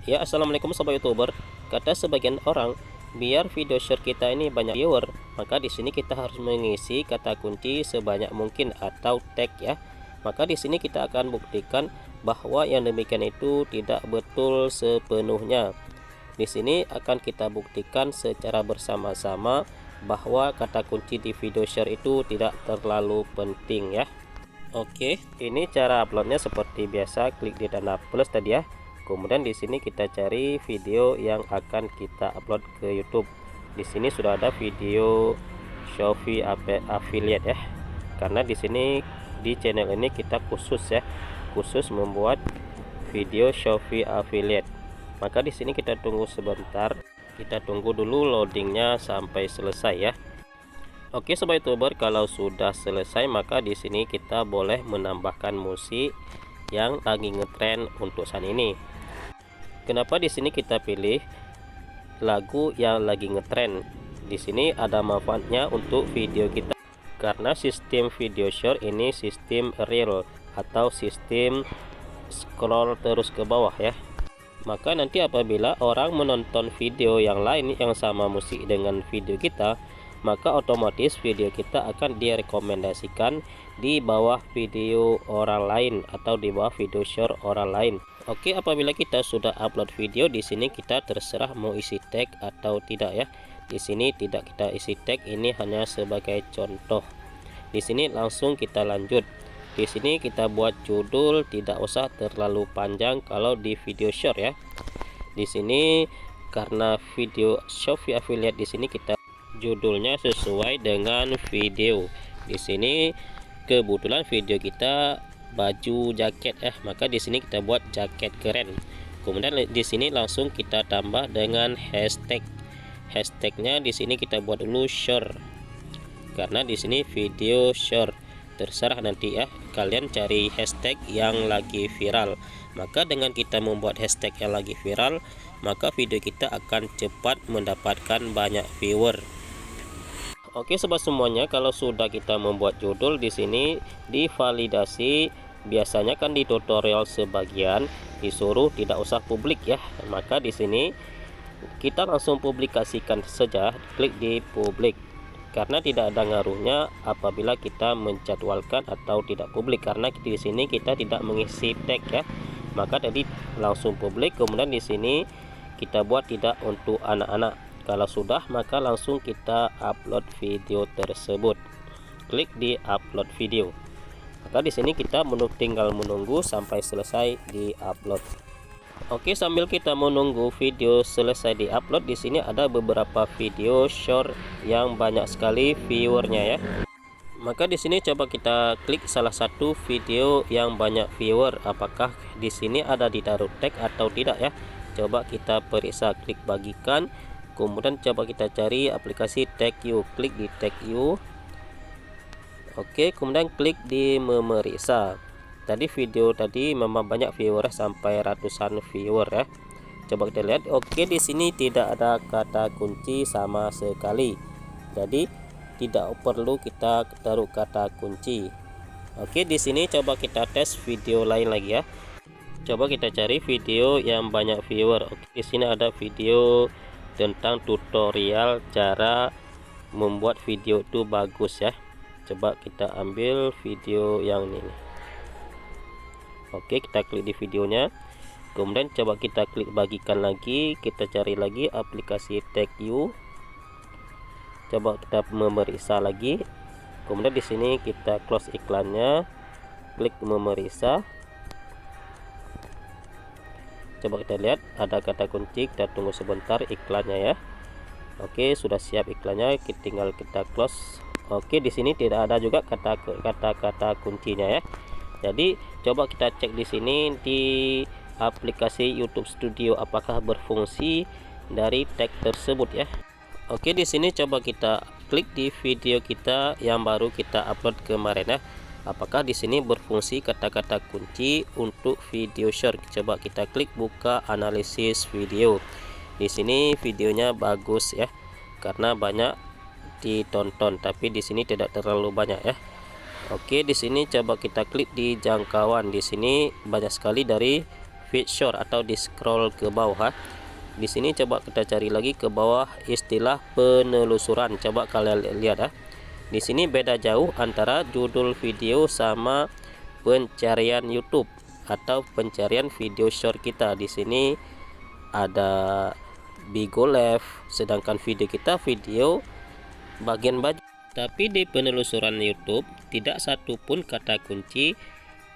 Ya, assalamualaikum sobat youtuber. Kata sebagian orang, biar video short kita ini banyak viewer, maka di sini kita harus mengisi kata kunci sebanyak mungkin atau tag ya. Maka di sini kita akan buktikan bahwa yang demikian itu tidak betul sepenuhnya. Di sini akan kita buktikan secara bersama-sama bahwa kata kunci di video short itu tidak terlalu penting ya. Oke, ini cara uploadnya seperti biasa, klik di tanda plus tadi ya. Kemudian di sini kita cari video yang akan kita upload ke YouTube. Di sini sudah ada video Shopee affiliate ya. Karena di sini di channel ini kita khusus membuat video Shopee affiliate. Maka di sini kita tunggu sebentar. Kita tunggu dulu loadingnya sampai selesai ya. Oke sobat youtuber, kalau sudah selesai maka di sini kita boleh menambahkan musik yang lagi ngetrend untuk saat ini. Kenapa di sini kita pilih lagu yang lagi ngetrend? Di sini ada manfaatnya untuk video kita. Karena sistem video short ini sistem reel atau sistem scroll terus ke bawah ya. Maka nanti apabila orang menonton video yang lain yang sama musik dengan video kita, maka otomatis video kita akan direkomendasikan di bawah video orang lain atau di bawah video short orang lain. Oke, apabila kita sudah upload video, di sini kita terserah mau isi tag atau tidak ya. Di sini tidak kita isi tag, ini hanya sebagai contoh. Di sini langsung kita lanjut. Di sini kita buat judul, tidak usah terlalu panjang kalau di video short ya. Di sini karena video Shopee affiliate, di sini kita judulnya sesuai dengan video. Di sini kebetulan video kita baju jaket ya, maka di sini kita buat jaket keren. Kemudian di sini langsung kita tambah dengan hashtag. Hashtagnya di sini kita buat dulu short. Karena di sini video short. Terserah nanti ya, kalian cari hashtag yang lagi viral. Maka dengan kita membuat hashtag yang lagi viral, maka video kita akan cepat mendapatkan banyak viewer. Oke sobat semuanya, kalau sudah kita membuat judul, di sini divalidasi. Biasanya kan di tutorial sebagian disuruh tidak usah publik ya. Maka di sini kita langsung publikasikan saja, klik di publik. Karena tidak ada ngaruhnya apabila kita menjadwalkan atau tidak publik, karena di sini kita tidak mengisi tag ya. Maka tadi langsung publik. Kemudian di sini kita buat tidak untuk anak-anak. Kalau sudah, maka langsung kita upload video tersebut. Klik di upload video. Maka di sini kita tinggal menunggu sampai selesai di upload. Oke, sambil kita menunggu video selesai di upload, di sini ada beberapa video short yang banyak sekali viewernya ya. Maka di sini coba kita klik salah satu video yang banyak viewer, apakah di sini ada ditaruh tag atau tidak ya. Coba kita periksa, klik bagikan. Kemudian coba kita cari aplikasi Tag You, klik di Tag You. Oke, kemudian klik di memeriksa. Tadi video tadi memang banyak viewer sampai ratusan viewer ya. Coba kita lihat. Oke, di sini tidak ada kata kunci sama sekali. Jadi tidak perlu kita taruh kata kunci. Oke, di sini coba kita tes video lain lagi ya. Coba kita cari video yang banyak viewer. Oke, di sini ada video tentang tutorial cara membuat video itu bagus ya. Coba kita ambil video yang ini. Oke, kita klik di videonya. Kemudian coba kita klik bagikan lagi. Kita cari lagi aplikasi Tag You. Coba kita memeriksa lagi. Kemudian di sini kita close iklannya. Klik memeriksa. Coba kita lihat ada kata kunci. Kita tunggu sebentar iklannya ya. Oke, sudah siap iklannya. Tinggal kita close. Oke, di sini tidak ada juga kata-kata kuncinya ya. Jadi coba kita cek di sini di aplikasi YouTube Studio apakah berfungsi dari tag tersebut ya. Oke, di sini coba kita klik di video kita yang baru kita upload kemarin ya. Apakah di sini berfungsi kata-kata kunci untuk video short? Coba kita klik buka analisis video. Di sini videonya bagus ya. Karena banyak ditonton, tapi di sini tidak terlalu banyak ya. Oke, di sini coba kita klik di jangkauan. Di sini banyak sekali dari feed short atau di scroll ke bawah. Di sini coba kita cari lagi ke bawah istilah penelusuran. Coba kalian lihat ya. Di sini beda jauh antara judul video sama pencarian YouTube atau pencarian video short kita. Di sini ada Bigo Live, sedangkan video kita video bagian baju. Tapi di penelusuran YouTube tidak satupun kata kunci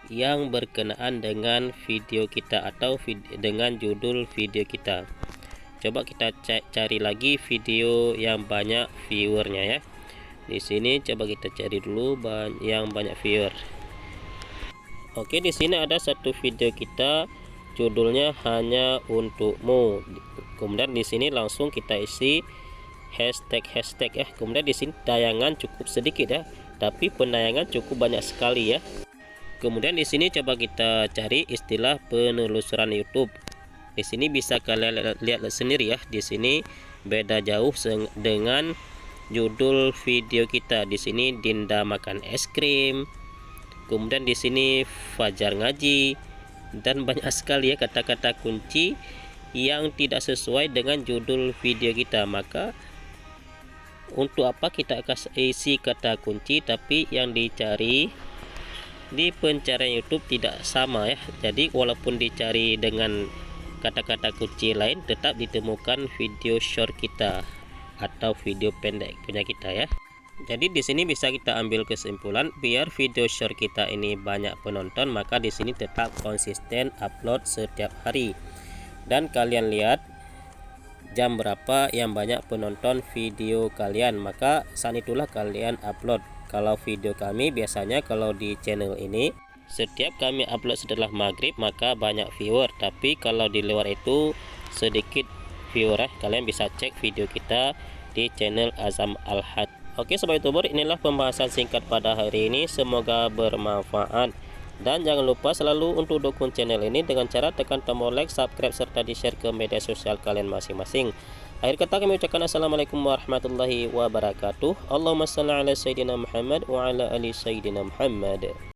yang berkenaan dengan video kita atau dengan judul video kita. Coba kita cari lagi video yang banyak viewernya ya. Di sini coba kita cari dulu yang banyak viewer. Oke, di sini ada satu video kita judulnya Hanya Untukmu. Kemudian di sini langsung kita isi hashtag ya. Kemudian di sini tayangan cukup sedikit ya, tapi penayangan cukup banyak sekali ya. Kemudian di sini coba kita cari istilah penelusuran YouTube. Di sini bisa kalian lihat sendiri ya. Di sini beda jauh dengan judul video kita. Di sini Dinda makan es krim. Kemudian di sini Fajar ngaji, dan banyak sekali ya kata-kata kunci yang tidak sesuai dengan judul video kita. Maka untuk apa kita isi kata kunci tapi yang dicari di pencarian YouTube tidak sama ya. Jadi walaupun dicari dengan kata-kata kunci lain, tetap ditemukan video short kita atau video pendek punya kita ya. Jadi di sini bisa kita ambil kesimpulan, biar video short kita ini banyak penonton, maka di sini tetap konsisten upload setiap hari. Dan kalian lihat jam berapa yang banyak penonton video kalian, maka saat itulah kalian upload. Kalau video kami biasanya kalau di channel ini setiap kami upload setelah maghrib maka banyak viewer, tapi kalau di luar itu sedikit viewer. Kalian bisa cek video kita di channel Azam Al-Had. Oke sobat YouTuber, inilah pembahasan singkat pada hari ini, semoga bermanfaat. Dan jangan lupa selalu untuk dukung channel ini dengan cara tekan tombol like, subscribe, serta di share ke media sosial kalian masing-masing. Akhir kata kami ucapkan assalamualaikum warahmatullahi wabarakatuh. Allahumma salli ala sayyidina Muhammad wa ala ali sayyidina Muhammad.